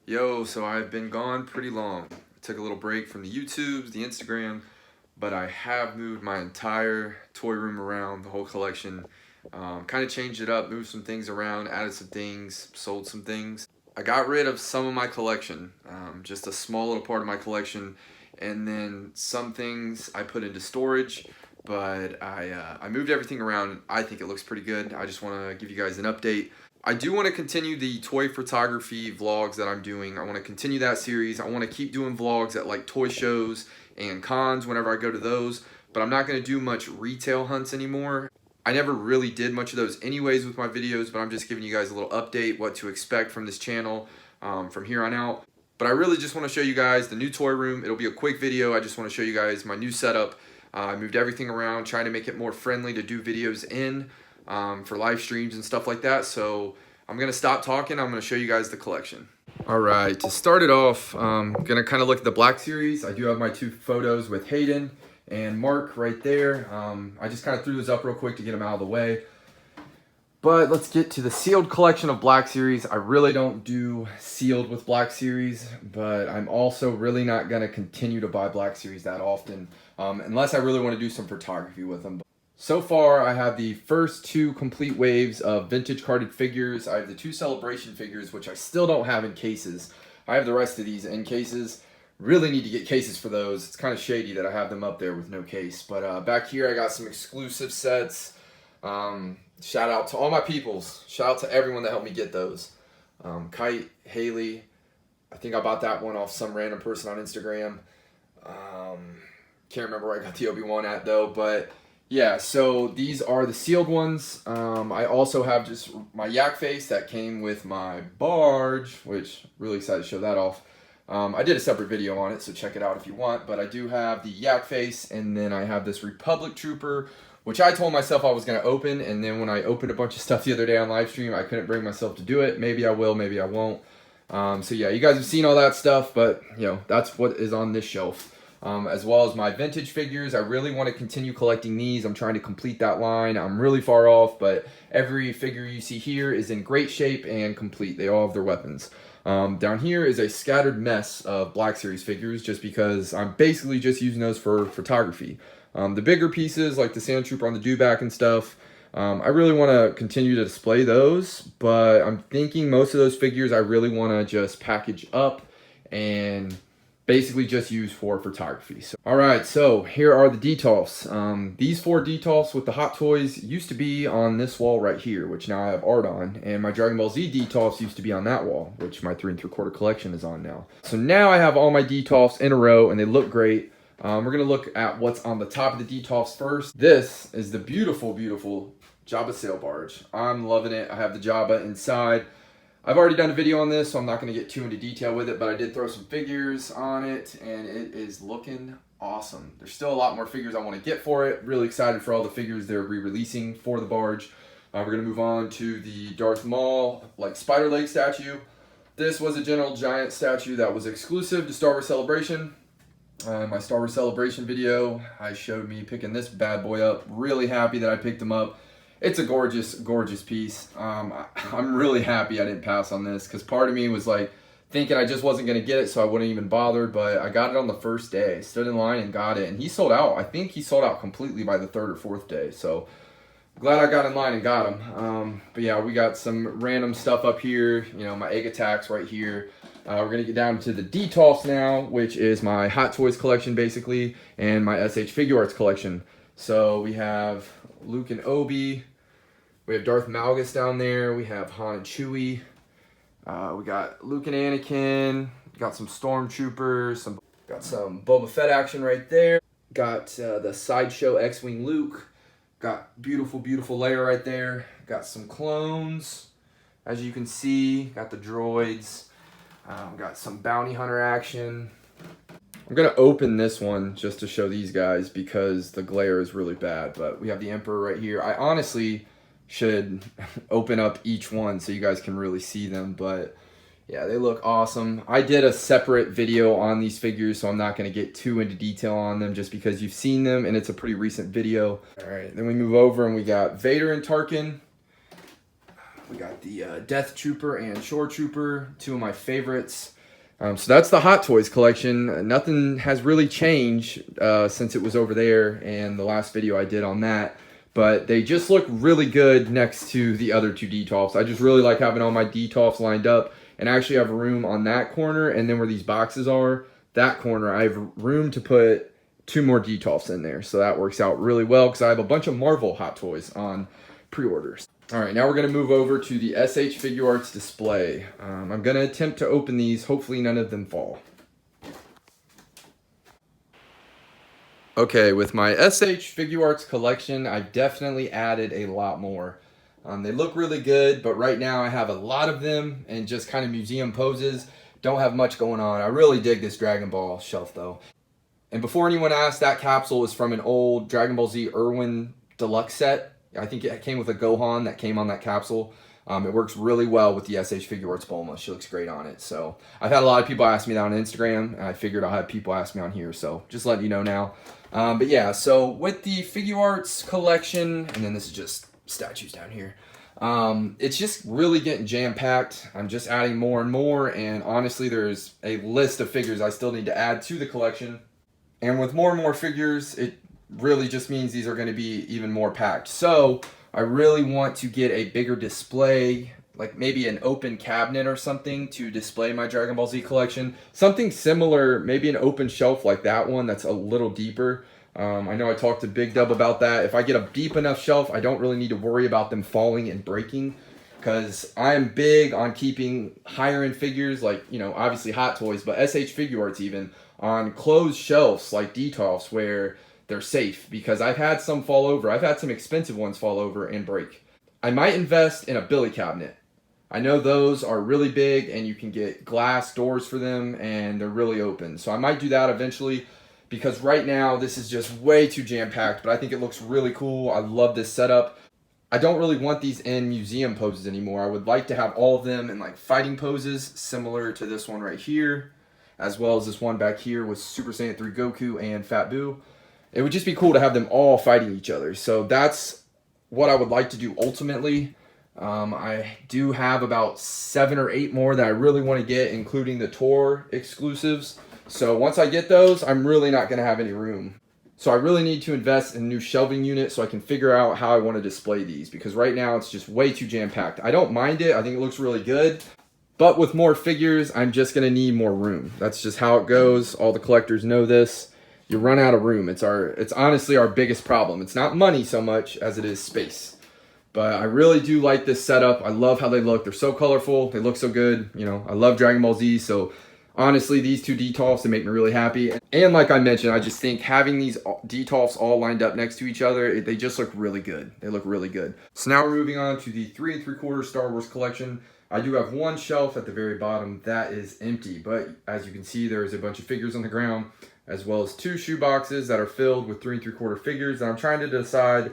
Yo, so I've been gone pretty long. I took a little break from the YouTubes, the Instagram, but I have moved my entire toy room around, the whole collection. Kind of changed it up, moved some things around, added some things, sold some things. I got rid of some of my collection, just a small little part of my collection, and then some things I put into storage, but I moved everything around. I think it looks pretty good. I just want to give you guys an update. I do want to continue the toy photography vlogs that I'm doing. I want to continue that series. I want to keep doing vlogs at like toy shows and cons whenever I go to those, but I'm not going to do much retail hunts anymore. I never really did much of those anyways with my videos, but I'm just giving you guys a little update, what to expect from this channel from here on out. But I really just want to show you guys the new toy room. It'll be a quick video. I just want to show you guys my new setup. I moved everything around, trying to make it more friendly to do videos in. For live streams and stuff like that. So I'm gonna stop talking. I'm gonna show you guys the collection. All right, to start it off, I'm gonna kind of look at the Black Series. I do have my two photos with Hayden and Mark right there. I just kind of threw those up real quick to get them out of the way. But let's get to the sealed collection of Black Series. I really don't do sealed with Black Series, but I'm also really not gonna continue to buy Black Series that often, unless I really want to do some photography with them. So far, I have the first two complete waves of vintage carded figures. I have the two celebration figures, which I still don't have in cases. I have the rest of these in cases. Really need to get cases for those. It's kind of shady that I have them up there with no case. But back here, I got some exclusive sets. Shout out to all my peoples. Shout out to everyone that helped me get those. Kite, Haley. I think I bought that one off some random person on Instagram. Can't remember where I got the Obi-Wan at, though, but yeah, so these are the sealed ones. I also have just my yak face that came with my barge, which really excited to show that off. I did a separate video on it, so check it out if you want. But I do have the yak face, and then I have this Republic Trooper, which I told myself I was going to open. And then when I opened a bunch of stuff the other day on live stream, I couldn't bring myself to do it. Maybe I will, maybe I won't. So yeah, you guys have seen all that stuff, but you know, that's what is on this shelf. As well as my vintage figures. I really want to continue collecting these. I'm trying to complete that line. I'm really far off, but every figure you see here is in great shape and complete. They all have their weapons. Down here is a scattered mess of Black Series figures just because I'm basically just using those for photography. The bigger pieces like the Sand Trooper on the dewback and stuff, I really want to continue to display those, but I'm thinking most of those figures I really want to just package up and basically just use for photography. So, all right, so here are the detolfs. These four detolfs with the Hot Toys used to be on this wall right here, which now I have art on, and my Dragon Ball Z detolfs used to be on that wall, which my 3 3/4 collection is on now. So now I have all my detolfs in a row, and they look great. We're gonna look at what's on the top of the detolfs first. This is the beautiful, beautiful Jabba sail barge. I'm loving it. I have the Jabba inside. I've already done a video on this, so I'm not going to get too into detail with it, but I did throw some figures on it, and it is looking awesome. There's still a lot more figures I want to get for it. Really excited for all the figures they're re-releasing for the barge. We're going to move on to the Darth Maul, like spider leg statue. This was a General Giant statue that was exclusive to Star Wars Celebration. My Star Wars Celebration video, I showed me picking this bad boy up. Really happy that I picked him up. It's a gorgeous, gorgeous piece. I'm really happy I didn't pass on this because part of me was like thinking I just wasn't going to get it, so I wouldn't even bother, but I got it on the first day. Stood in line and got it, and he sold out. I think he sold out completely by the 3rd or 4th day, so glad I got in line and got him. But yeah, we got some random stuff up here. You know, my egg attacks right here. We're going to get down to the detolfs now, which is my Hot Toys collection basically, and my SH Figuarts collection. So we have Luke and Obi. We have Darth Malgus down there. We have Han and Chewie. We got Luke and Anakin. Got some Stormtroopers. Got some Boba Fett action right there. Got the Sideshow X-Wing Luke. Got beautiful, beautiful Leia right there. Got some clones, as you can see. Got the droids. Got some Bounty Hunter action. I'm going to open this one just to show these guys because the glare is really bad. But we have the Emperor right here. I honestly should open up each one so you guys can really see them, but yeah, they look awesome. I did a separate video on these figures, so I'm not going to get too into detail on them just because you've seen them and it's a pretty recent video. All right, then we move over and we got Vader and Tarkin. We got the Death Trooper and Shore Trooper, two of my favorites. So that's the Hot Toys collection. Nothing has really changed since it was over there and the last video I did on that. But they just look really good next to the other two DTOFs. I just really like having all my DTOFs lined up. And I actually have room on that corner, and then where these boxes are, that corner, I have room to put 2 more DTOFs in there. So that works out really well because I have a bunch of Marvel Hot Toys on pre-orders. All right, now we're gonna move over to the SH Figuarts Display. I'm gonna attempt to open these. Hopefully none of them fall. Okay, with my SH Figuarts collection, I've definitely added a lot more. They look really good, but right now I have a lot of them and just kind of museum poses. Don't have much going on. I really dig this Dragon Ball shelf though. And before anyone asks, that capsule is from an old Dragon Ball Z Irwin Deluxe set. I think it came with a Gohan that came on that capsule. It works really well with the SH Figuarts Bulma. She looks great on it. So I've had a lot of people ask me that on Instagram, and I figured I'll have people ask me on here. So just letting you know now. But yeah, so with the Figuarts collection, and then this is just statues down here. It's just really getting jam-packed. I'm just adding more and more, and honestly, there's a list of figures I still need to add to the collection. And with more and more figures, it really just means these are going to be even more packed. So I really want to get a bigger display, like maybe an open cabinet or something to display my Dragon Ball Z collection. Something similar, maybe an open shelf like that one that's a little deeper. I know I talked to Big Dub about that. If I get a deep enough shelf, I don't really need to worry about them falling and breaking, because I'm big on keeping higher end figures, like, you know, obviously Hot Toys, but SH Figuarts even, on closed shelves like DTOFs where they're safe, because I've had some fall over. I've had some expensive ones fall over and break. I might invest in a billy cabinet. I know those are really big and you can get glass doors for them and they're really open. So I might do that eventually, because right now this is just way too jam-packed, but I think it looks really cool. I love this setup. I don't really want these in museum poses anymore. I would like to have all of them in like fighting poses, similar to this one right here, as well as this one back here with Super Saiyan 3 Goku and Fat Buu. It would just be cool to have them all fighting each other. So that's what I would like to do ultimately. I do have about 7 or 8 more that I really want to get, including the tour exclusives. So once I get those, I'm really not going to have any room. So I really need to invest in a new shelving unit so I can figure out how I want to display these, because right now it's just way too jam-packed. I don't mind it. I think it looks really good. But with more figures, I'm just going to need more room. That's just how it goes. All the collectors know this. You run out of room. It's honestly our biggest problem. It's not money so much as it is space. But I really do like this setup. I love how they look. They're so colorful. They look so good. You know, I love Dragon Ball Z. So honestly, these two DTOFs, they make me really happy. And like I mentioned, I just think having these DTOFs all lined up next to each other, they just look really good. They look really good. So now we're moving on to the 3 3/4 Star Wars collection. I do have one shelf at the very bottom that is empty, but as you can see, there is a bunch of figures on the ground, as well as 2 shoe boxes that are filled with 3 3/4 figures. And I'm trying to decide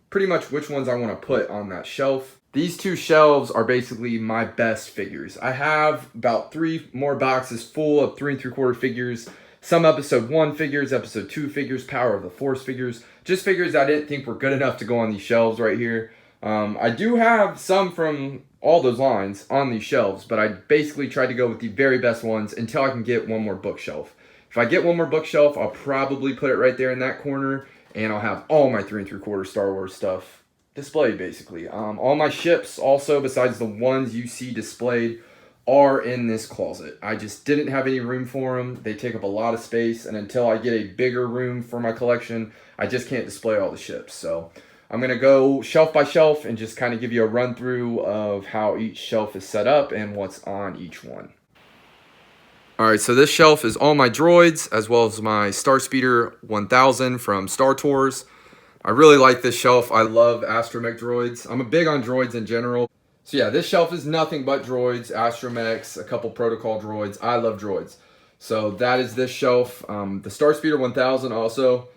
pretty much which ones I want to put on that shelf. These 2 shelves are basically my best figures. I have about 3 more boxes full of 3 3/4 figures. Some episode 1 figures, episode 2 figures, Power of the Force figures. Just figures I didn't think were good enough to go on these shelves right here. I do have some from all those lines on these shelves, but I basically tried to go with the very best ones until I can get one more bookshelf. If I get one more bookshelf, I'll probably put it right there in that corner, and I'll have all my 3 3/4 Star Wars stuff displayed, basically. All my ships also, besides the ones you see displayed, are in this closet. I just didn't have any room for them. They take up a lot of space, and until I get a bigger room for my collection, I just can't display all the ships. So I'm going to go shelf by shelf and just kind of give you a run through of how each shelf is set up and what's on each one. Alright, so this shelf is all my droids, as well as my Starspeeder 1000 from Star Tours. I really like this shelf. I love astromech droids. I'm a big on droids in general. So yeah, this shelf is nothing but droids, astromechs, a couple protocol droids. I love droids. So that is this shelf. The Starspeeder 1000 also,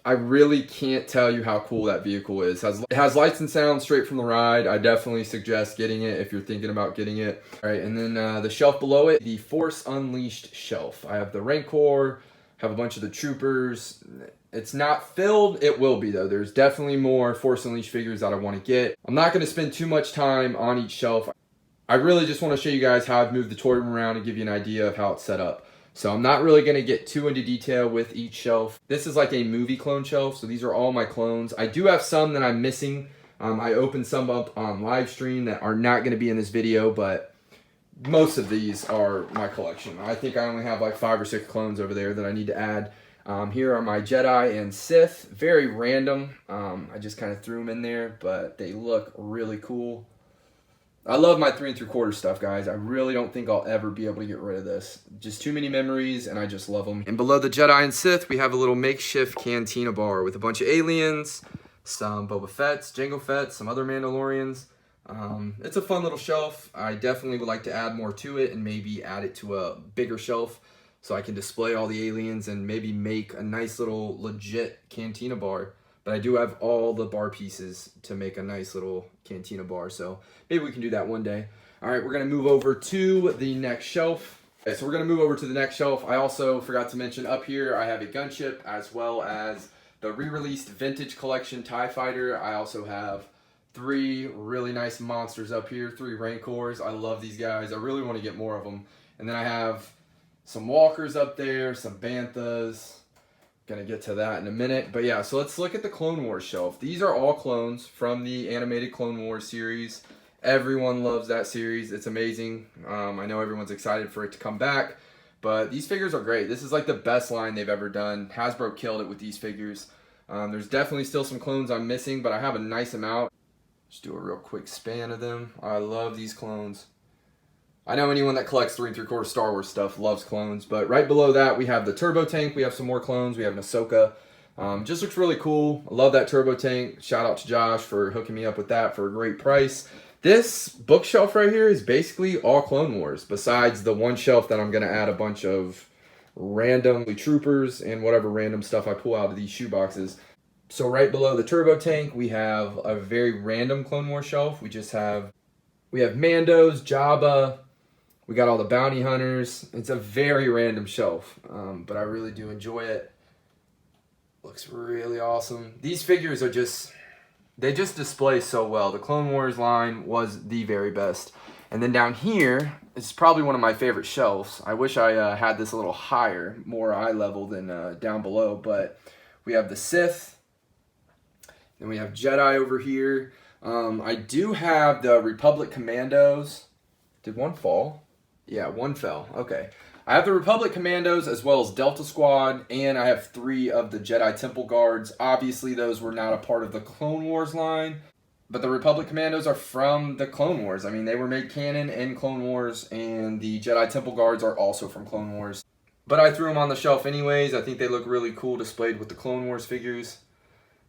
I really can't tell you how cool that vehicle is. It has lights and sound straight from the ride. I definitely suggest getting it if you're thinking about getting it. All right, and then the shelf below it, the Force Unleashed shelf. I have the Rancor, have a bunch of the Troopers. It's not filled. It will be, though. There's definitely more Force Unleashed figures that I want to get. I'm not going to spend too much time on each shelf. I really just want to show you guys how I've moved the toy room around and give you an idea of how it's set up. So I'm not really going to get too into detail with each shelf. This is like a movie clone shelf, so these are all my clones. I do have some that I'm missing. I opened some up on live stream that are not going to be in this video, but most of these are my collection. I think I only have like 5 or 6 clones over there that I need to add. Here are my Jedi and Sith, very random. I just kind of threw them in there, but they look really cool. I love my 3 3/4 stuff, guys. I really don't think I'll ever be able to get rid of this. Just too many memories, and I just love them. And below the Jedi and Sith, we have a little makeshift cantina bar with a bunch of aliens, some Boba Fett's, Jango Fett's, some other Mandalorians. It's a fun little shelf. I definitely would like to add more to it and maybe add it to a bigger shelf so I can display all the aliens and maybe make a nice little legit cantina bar. But I do have all the bar pieces to make a nice little cantina bar, so maybe we can do that one day. All right, we're going to move over to the next shelf. Okay, so we're going to move over to the next shelf. I also forgot to mention up here I have a gunship as well as the re-released vintage collection TIE Fighter. I also have 3 really nice monsters up here, 3 Rancors. I love these guys. I really want to get more of them. And then I have some Walkers up there, some Banthas. Gonna get to that in a minute, but yeah, so let's look at the Clone Wars shelf. These are all clones from the animated Clone Wars series. Everyone loves that series. It's amazing. I know everyone's excited for it to come back, but these figures are great. This is like the best line they've ever done. Hasbro killed it with these figures. There's definitely still some clones I'm missing, but I have a nice amount. Just do a real quick span of them. I love these clones. I know anyone that collects 3 3/4 Star Wars stuff loves clones, but right below that we have the Turbo Tank. We have some more clones. We have an Ahsoka. Just looks really cool. I love that Turbo Tank. Shout out to Josh for hooking me up with that for a great price. This bookshelf right here is basically all Clone Wars, besides the one shelf that I'm going to add a bunch of random troopers and whatever random stuff I pull out of these shoe boxes. So right below the Turbo Tank, we have a very random Clone Wars shelf. We have Mandos, Jabba. We got all the bounty hunters. It's a very random shelf, but I really do enjoy it. Looks really awesome. These figures are they just display so well. The Clone Wars line was the very best. And then down here is probably one of my favorite shelves. I wish I had this a little higher, more eye level than down below, but we have the Sith. Then we have Jedi over here. I do have the Republic Commandos. Did one fall? Yeah, one fell. Okay. I have the Republic Commandos as well as Delta Squad, and I have 3 of the Jedi Temple Guards. Obviously, those were not a part of the Clone Wars line, but the Republic Commandos are from the Clone Wars. I mean, they were made canon in Clone Wars, and the Jedi Temple Guards are also from Clone Wars. But I threw them on the shelf anyways. I think they look really cool displayed with the Clone Wars figures.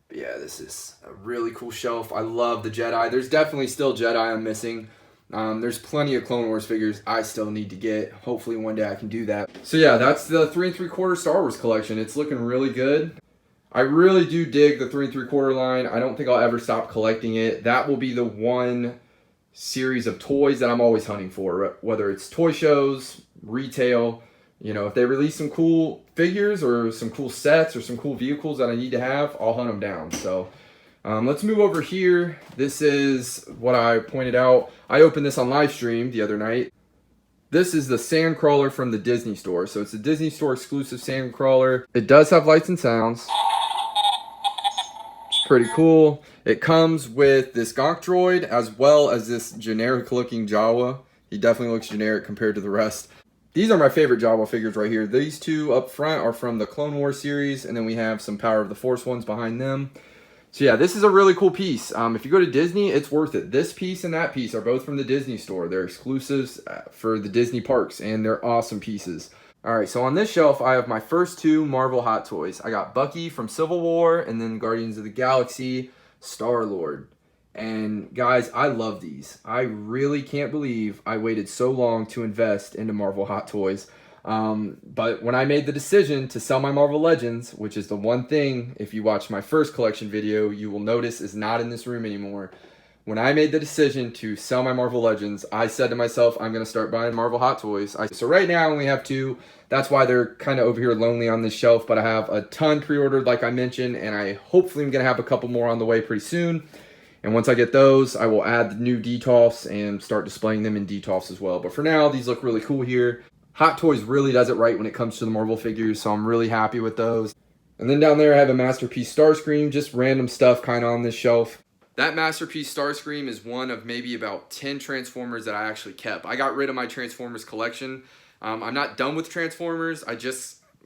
But yeah, this is a really cool shelf. I love the Jedi. There's definitely still Jedi I'm missing. There's plenty of Clone Wars figures I still need to get. Hopefully one day I can do that. So yeah, that's the 3 3/4 Star Wars collection. It's looking really good. I really do dig the 3 3/4 line. I don't think I'll ever stop collecting it. That will be the one series of toys that I'm always hunting for, whether it's toy shows, retail. You know, if they release some cool figures or some cool sets or some cool vehicles that I need to have, I'll hunt them down. So let's move over here. This is what I pointed out. I opened this on live stream the other night. This is the Sandcrawler from the Disney Store. So it's a Disney Store exclusive Sandcrawler. It does have lights and sounds. It's pretty cool. It comes with this Gonk droid as well as this generic looking Jawa. He definitely looks generic compared to the rest. These are my favorite Jawa figures right here. These 2 up front are from the Clone Wars series, and then we have some Power of the Force ones behind them. So yeah, this is a really cool piece. If you go to Disney, it's worth it. This piece and that piece are both from the Disney Store. They're exclusives for the Disney parks, and they're awesome pieces. All right, so on this shelf, I have my first 2 Marvel Hot Toys. I got Bucky from Civil War, and then Guardians of the Galaxy, Star-Lord. And guys, I love these. I really can't believe I waited so long to invest into Marvel Hot Toys. But when I made the decision to sell my Marvel Legends, which is the one thing, if you watch my first collection video, you will notice is not in this room anymore. When I made the decision to sell my Marvel Legends, I said to myself, I'm going to start buying Marvel Hot Toys. So right now I only have 2. That's why they're kind of over here lonely on this shelf, but I have a ton pre-ordered like I mentioned, and I hopefully am going to have a couple more on the way pretty soon. And once I get those, I will add the new detolfs and start displaying them in detolfs as well. But for now, these look really cool here. Hot Toys really does it right when it comes to the Marvel figures, so I'm really happy with those. And then down there I have a Masterpiece Starscream, just random stuff kind of on this shelf. That Masterpiece Starscream is one of maybe about 10 Transformers that I actually kept. I got rid of my Transformers collection. I'm not done with Transformers.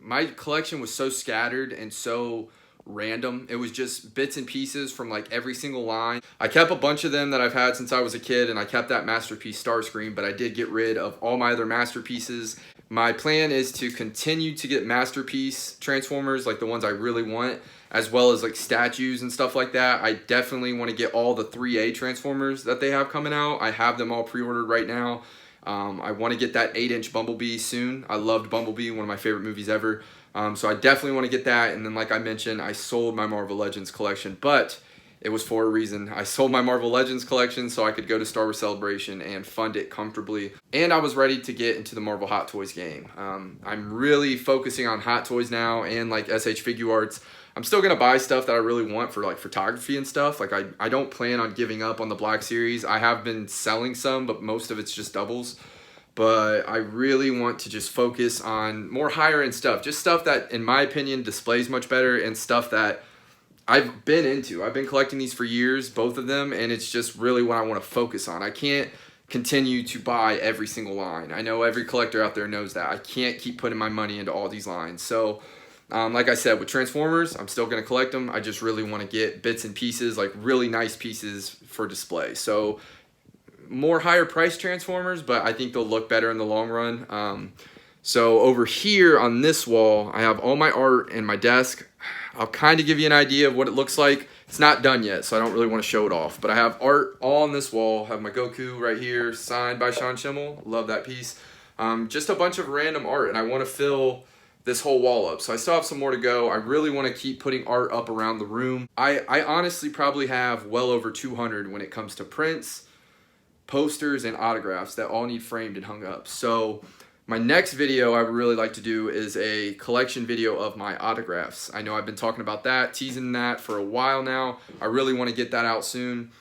My collection was so scattered and so random. It was just bits and pieces from like every single line. I kept a bunch of them that I've had since I was a kid, and I kept that Masterpiece Starscream, but I did get rid of all my other Masterpieces. My plan is to continue to get Masterpiece Transformers, like the ones I really want, as well as like statues and stuff like that. I definitely want to get all the 3A Transformers that they have coming out. I have them all pre-ordered right now. I want to get that 8-inch Bumblebee soon. I loved Bumblebee, one of my favorite movies ever. So I definitely want to get that. And then like I mentioned, I sold my Marvel Legends collection, but it was for a reason. I sold my Marvel Legends collection so I could go to Star Wars Celebration and fund it comfortably. And I was ready to get into the Marvel Hot Toys game. I'm really focusing on Hot Toys now and like SH Figuarts. I'm still going to buy stuff that I really want for like photography and stuff. Like I don't plan on giving up on the Black Series. I have been selling some, but most of it's just doubles. But I really want to just focus on more higher end stuff. Just stuff that, in my opinion, displays much better, and stuff that I've been into. I've been collecting these for years, both of them, and it's just really what I want to focus on. I can't continue to buy every single line. I know every collector out there knows that. I can't keep putting my money into all these lines. So like I said, with Transformers, I'm still going to collect them. I just really want to get bits and pieces, like really nice pieces for display. So more higher price Transformers, but I think they'll look better in the long run. So over here on this wall, I have all my art in my desk. I'll kind of give you an idea of what it looks like. It's not done yet, so I don't really want to show it off. But I have art all on this wall. I have my Goku right here, signed by Sean Schimmel. Love that piece. Just a bunch of random art, and I want to fill this whole wall up. So I still have some more to go. I really want to keep putting art up around the room. I honestly probably have well over 200 when it comes to prints, posters, and autographs that all need framed and hung up. So my next video I would really like to do is a collection video of my autographs. I know I've been talking about that, teasing that for a while now. I really want to get that out soon.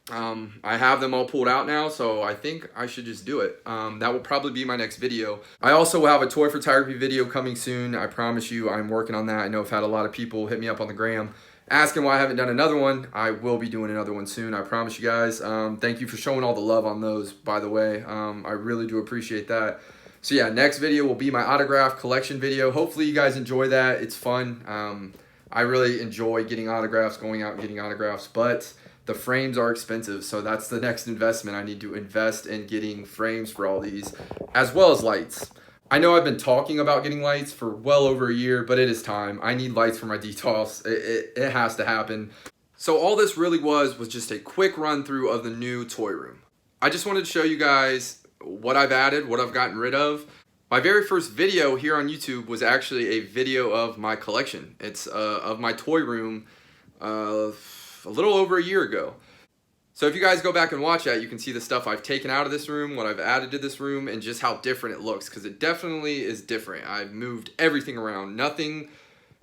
I have them all pulled out now, so I think I should just do it. That will probably be my next video. I also will have a toy photography video coming soon. I promise you, I'm working on that. I know I've had a lot of people hit me up on the gram asking why I haven't done another one. I will be doing another one soon, I promise you guys. Thank you for showing all the love on those, by the way. I really do appreciate that. So yeah, next video will be my autograph collection video. Hopefully you guys enjoy that. It's fun. I really enjoy getting autographs, going out and getting autographs, but the frames are expensive, so that's the next investment. I need to invest in getting frames for all these, as well as lights. I know I've been talking about getting lights for well over a year, but it is time. I need lights for my detolfs. It has to happen. So all this really was just a quick run through of the new toy room. I just wanted to show you guys what I've added, what I've gotten rid of. My very first video here on YouTube was actually a video of my collection. It's of my toy room a little over a year ago. So if you guys go back and watch that, you can see the stuff I've taken out of this room, what I've added to this room, and just how different it looks, because it definitely is different. I've moved everything around. Nothing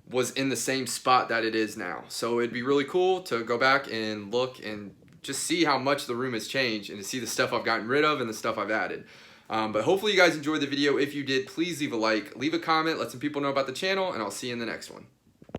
was in the same spot that it is now. So it'd be really cool to go back and look and just see how much the room has changed, and to see the stuff I've gotten rid of and the stuff I've added. But hopefully you guys enjoyed the video. If you did, please leave a like, leave a comment, let some people know about the channel, and I'll see you in the next one.